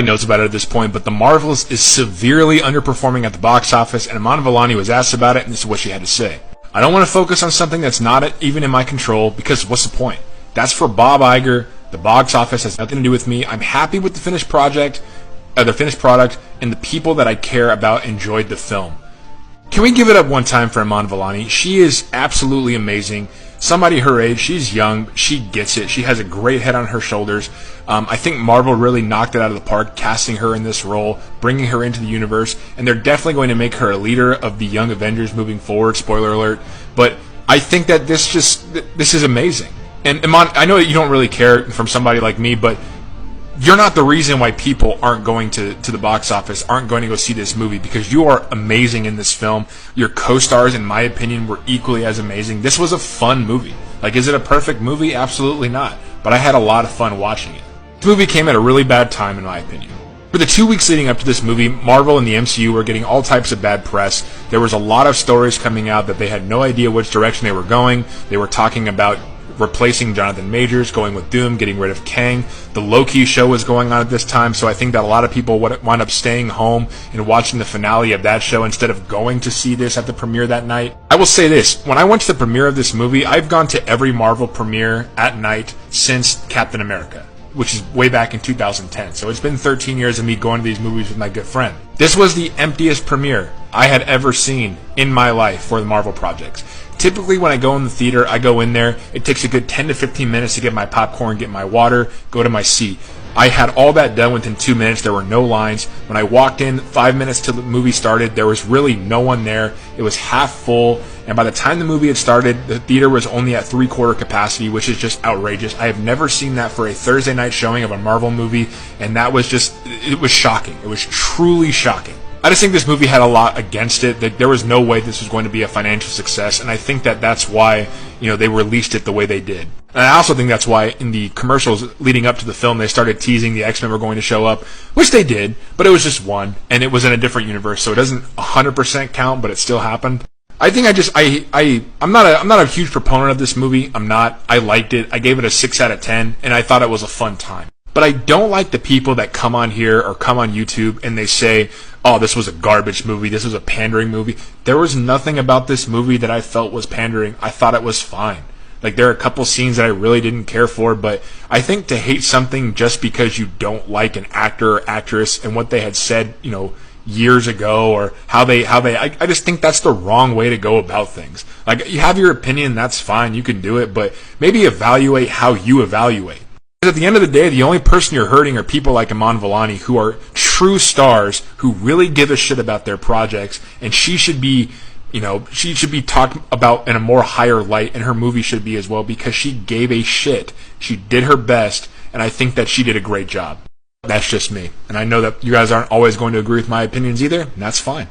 knows about it at this point, but The Marvels is severely underperforming at the box office, and Iman Vellani was asked about it, and this is what she had to say. I don't want to focus on something that's not even in my control, because what's the point? That's for Bob Iger. The box office has nothing to do with me. I'm happy with the finished product, and the people that I care about enjoyed the film. Can we give it up one time for Iman Vellani? She is absolutely amazing. Somebody her age, she's young, she gets it. She has a great head on her shoulders. I think Marvel really knocked it out of the park, casting her in this role, bringing her into the universe, and they're definitely going to make her a leader of the Young Avengers moving forward, spoiler alert. But I think that this is amazing. And Iman, I know that you don't really care from somebody like me, but you're not the reason why people aren't going to the box office, aren't going to go see this movie, because you are amazing in this film. Your co-stars, in my opinion, were equally as amazing. This was a fun movie. Like, is it a perfect movie? Absolutely not. But I had a lot of fun watching it. This movie came at a really bad time, in my opinion. For the 2 weeks leading up to this movie, Marvel and the MCU were getting all types of bad press. There was a lot of stories coming out that they had no idea which direction they were going. They were talking about replacing Jonathan Majors, going with Doom, getting rid of Kang. The Loki show was going on at this time, so I think that a lot of people would wind up staying home and watching the finale of that show instead of going to see this at the premiere that night. I will say this, when I went to the premiere of this movie, I've gone to every Marvel premiere at night since Captain America, which is way back in 2010. So it's been 13 years of me going to these movies with my good friend. This was the emptiest premiere I had ever seen in my life for the Marvel projects. Typically, when I go in the theater, I go in there. It takes a good 10 to 15 minutes to get my popcorn, get my water, go to my seat. I had all that done within 2 minutes. There were no lines. When I walked in, 5 minutes till the movie started, there was really no one there. It was half full. And by the time the movie had started, the theater was only at 3/4 capacity, which is just outrageous. I have never seen that for a Thursday night showing of a Marvel movie, and that was just, it was shocking. It was truly shocking. I just think this movie had a lot against it. That there was no way this was going to be a financial success, and I think that that's why, they released it the way they did. And I also think that's why in the commercials leading up to the film, they started teasing the X-Men were going to show up, which they did, but it was just one, and it was in a different universe, so it doesn't 100% count, but it still happened. I think I'm not a huge proponent of this movie. I'm not. I liked it. I gave it a 6 out of 10, and I thought it was a fun time. But I don't like the people that come on here or come on YouTube and they say, oh, this was a garbage movie, this was a pandering movie. There was nothing about this movie that I felt was pandering. I thought it was fine. Like, there are a couple scenes that I really didn't care for, but I think to hate something just because you don't like an actor or actress and what they had said, years ago, or I just think that's the wrong way to go about things. Like, you have your opinion, that's fine, you can do it, but maybe evaluate how you evaluate. Because at the end of the day, the only person you're hurting are people like Iman Vellani, who are true stars, who really give a shit about their projects, and she should be talked about in a more higher light, and her movie should be as well, because she gave a shit. She did her best, and I think that she did a great job. That's just me. And I know that you guys aren't always going to agree with my opinions either, and that's fine.